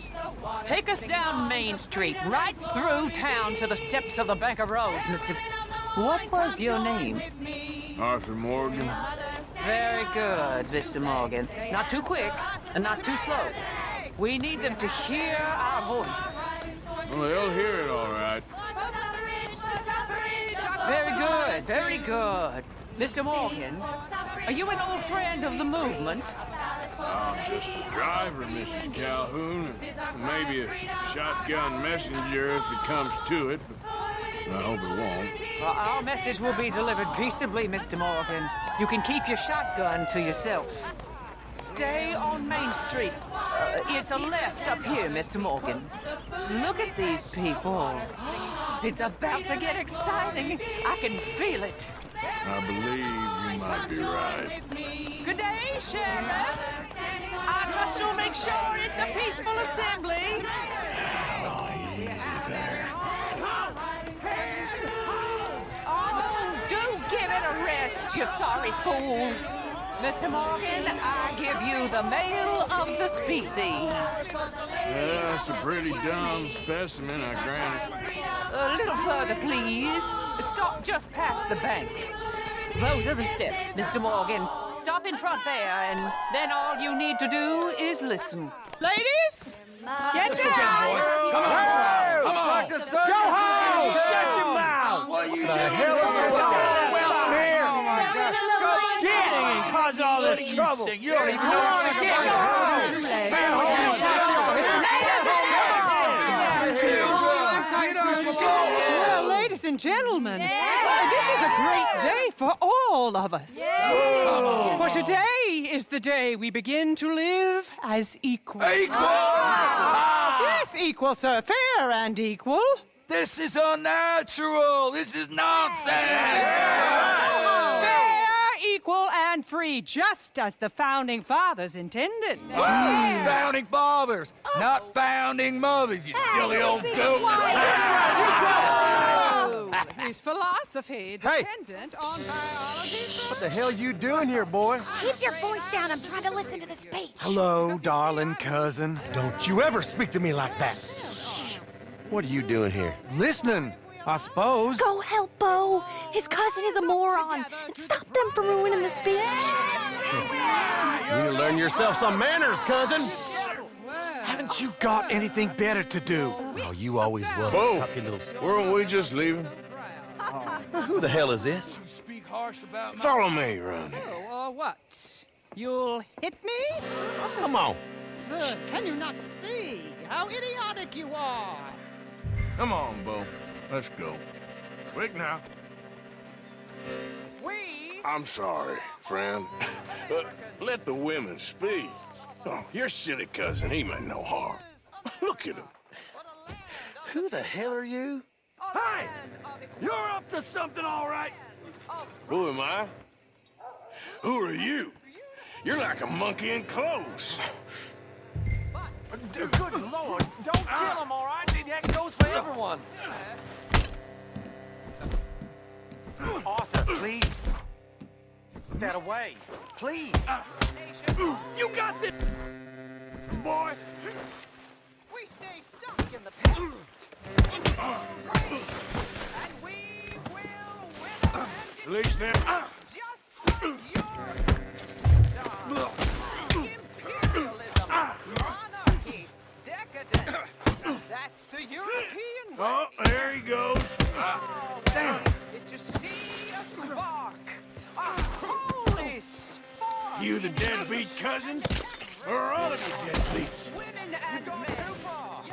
Take us down Main Street, right through town to the steps of the Bank of Rhodes, Mr. What was your name? Arthur Morgan. Very good, Mr. Morgan. Not too quick and not too slow. We need them to hear our voice. Well, they'll hear it all right. Very good, very good. Mr. Morgan, are you an old friend of the movement? I'm just a driver, Mrs. Calhoun, and maybe a shotgun messenger if it comes to it, but I hope it won't. Well, our message will be delivered peaceably, Mr. Morgan. You can keep your shotgun to yourself. Stay on Main Street. It's a left up here, Mr. Morgan. Look at these people. It's about to get exciting. I can feel it. I believe you might be right. Good day, Sheriff. I trust you'll make sure it's a peaceful assembly. Oh, easy there. Oh, do give it a rest, you sorry fool. Mr. Morgan, I give you the male of the species. Yeah, that's a pretty dumb specimen, I grant it. A little further, please. Stop just past the bank. Those are the steps, Mr. Morgan. Stop in front there, and then all you need to do is listen. Ladies, get down! Come on! Go home! Shut your mouth! What are you doing? The hell is going on? Well, here! Oh, my God. Shit! And cause all this trouble. You don't even know what to get. Go home! Well, ladies and gentlemen, this is a great day for all of us. For today is the day we begin to live as equals. Yes, equal, sir. Fair and equal. This is unnatural. This is nonsense. Fair, equal, and free, just as the Founding Fathers intended. Founding fathers, not founding mothers, you silly old goat. His philosophy dependent on biology. What the hell you doing here, boy? Keep your voice down. I'm trying to listen to the speech. Hello, darling cousin. Don't you ever speak to me like that. What are you doing here? Listening, I suppose. Go help Bo. His cousin is a moron. And stop them from ruining the speech. You need to learn yourself some manners, cousin. Haven't you got anything better to do? Oh, you always was. Bo, weren't we just leaving? Who the hell is this? Follow me around here. Oh, what? You'll hit me? Oh, come on. Sir, can you not see how idiotic you are? Come on, Bo. Let's go. Quick now. I'm sorry, friend. Let the women speak. Oh, your silly cousin, he meant no harm. Look at him. Who the hell are you? Hey! You're up to something, all right? Who am I? Who are you? You're like a monkey in clothes. Good Lord, don't kill him, all right? That goes for everyone. Arthur, please. Put that away. Please. You got this, boy. We stay stuck in the past. And we will win. Release them. Just like your imperialism, monarchy, decadence. That's the European way. Oh, there he goes. Damn it. Is to see a spark. A holy spark. You the deadbeat cousins? Or are all of you deadbeats? Women and men. Too far.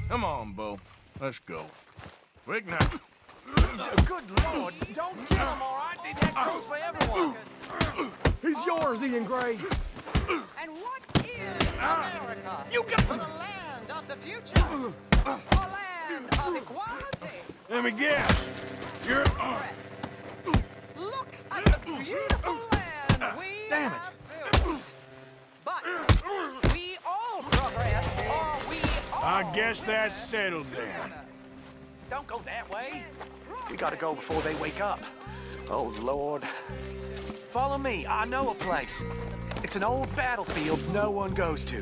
Come on, Bo. Let's go. Quick now. Good Lord, don't kill him, all right? That goes for everyone. He's yours, Ian Gray. And what is America? You got the land of the future. A land of equality. Let me guess. You're... Look at the beautiful land we have built. But we all progress, or we all... I guess that's settled then. Don't go that way. We gotta go before they wake up. Oh, Lord. Follow me. I know a place. It's an old battlefield no one goes to.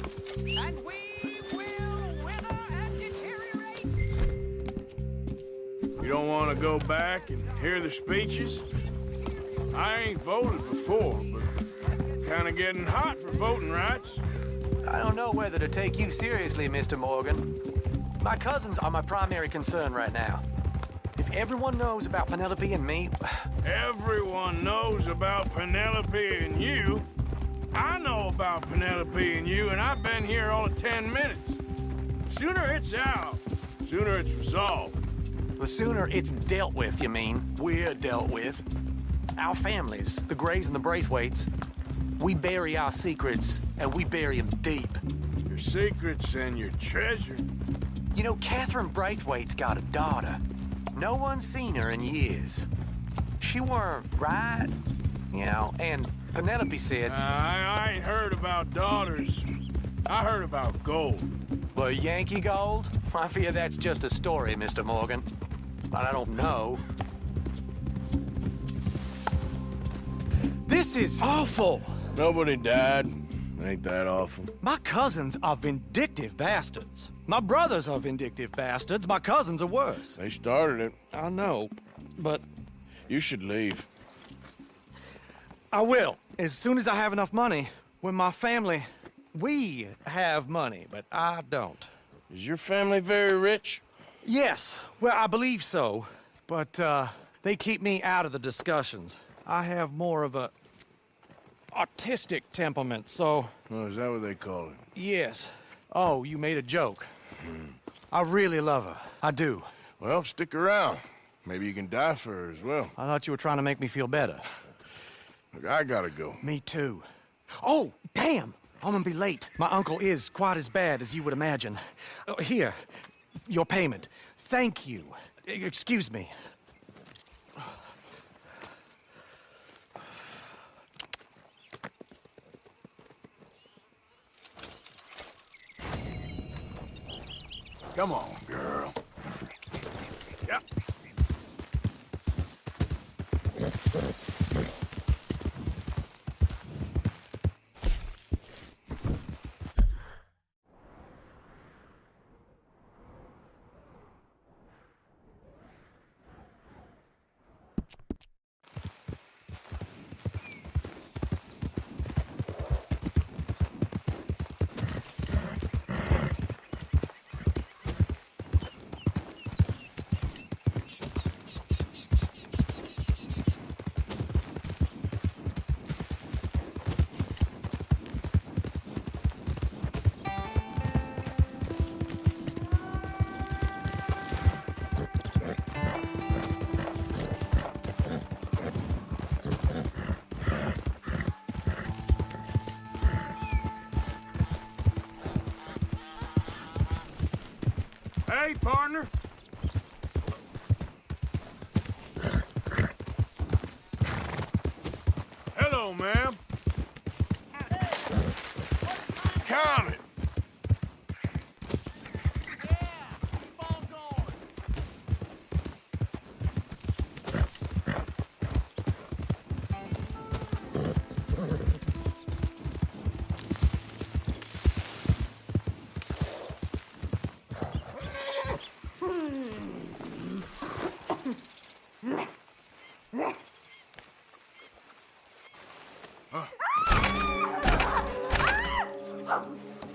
And we will wither and deteriorate. You don't want to go back and hear the speeches? I ain't voted before, but kind of getting hot for voting rights. I don't know whether to take you seriously, Mr. Morgan. My cousins are my primary concern right now. If everyone knows about Penelope and me... Everyone knows about Penelope and you. I know about Penelope and you, and I've been here all of 10 minutes. Sooner it's out, sooner it's resolved. The sooner it's dealt with, you mean? We're dealt with. Our families, the Grays and the Braithwaites, we bury our secrets, and we bury them deep. Your secrets and your treasure. You know, Catherine Braithwaite's got a daughter. No one's seen her in years. She weren't right, you know, and Penelope said... I ain't heard about daughters. I heard about gold. Well, Yankee gold? I fear that's just a story, Mr. Morgan. But I don't know. This is awful. Nobody died. Ain't that awful? My cousins are vindictive bastards. My brothers are vindictive bastards. My cousins are worse. They started it. I know, but... You should leave. I will, as soon as I have enough money. When my family... We have money, but I don't. Is your family very rich? Yes, well, I believe so. But, they keep me out of the discussions. I have more of a... artistic temperament, so... Oh, is that what they call it? Yes. Oh, you made a joke. I really love her. I do. Well, stick around. Maybe you can die for her as well. I thought you were trying to make me feel better. Look, I gotta go. Me too. Oh, damn! I'm gonna be late. My uncle is quite as bad as you would imagine. Here, your payment. Thank you. Excuse me. Come on, girl. Yep. Hey, partner. Hello, ma'am. Count it.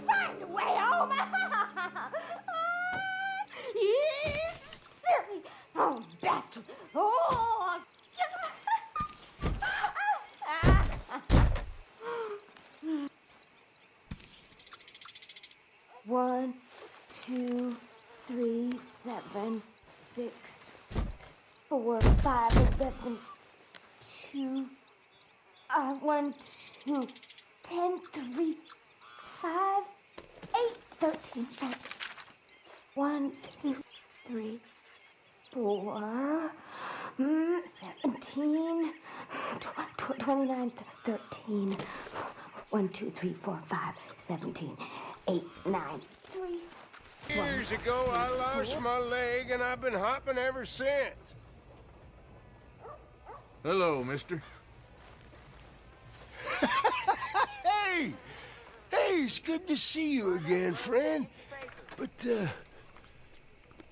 Find a way home! You silly oh, bastard! Oh! 1, 2, 3, 7, 6, 4, 5, 11, 2, 1, 2, 10, 3, 5, 8, 13, 1, 2, 3, 4, 17, 29, 13, 1, 2, 3, 4, 5, 17, 8, 9, 3. Years ago, I lost my leg, and I've been hopping ever since. Hello, mister. Hey! Hey, it's good to see you again, friend. But,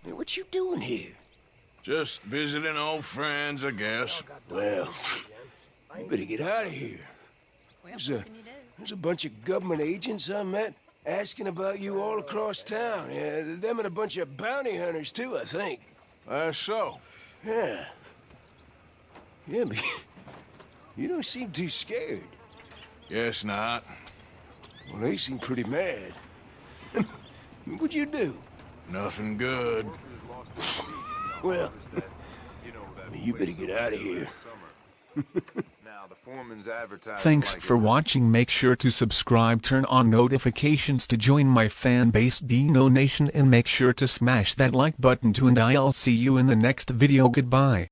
what you doing here? Just visiting old friends, I guess. Well, you better get out of here. There's a bunch of government agents I met asking about you all across town. Yeah, them and a bunch of bounty hunters, too, I think. So? Yeah. Yeah, but you don't seem too scared. Guess not. Well, they seem pretty mad. What'd you do? Nothing good. Well, you better get out of here. the foreman's advertising. Thanks for watching. Make sure to subscribe, turn on notifications to join my fan base Dino Nation, and make sure to smash that like button too, and I'll see you in the next video. Goodbye.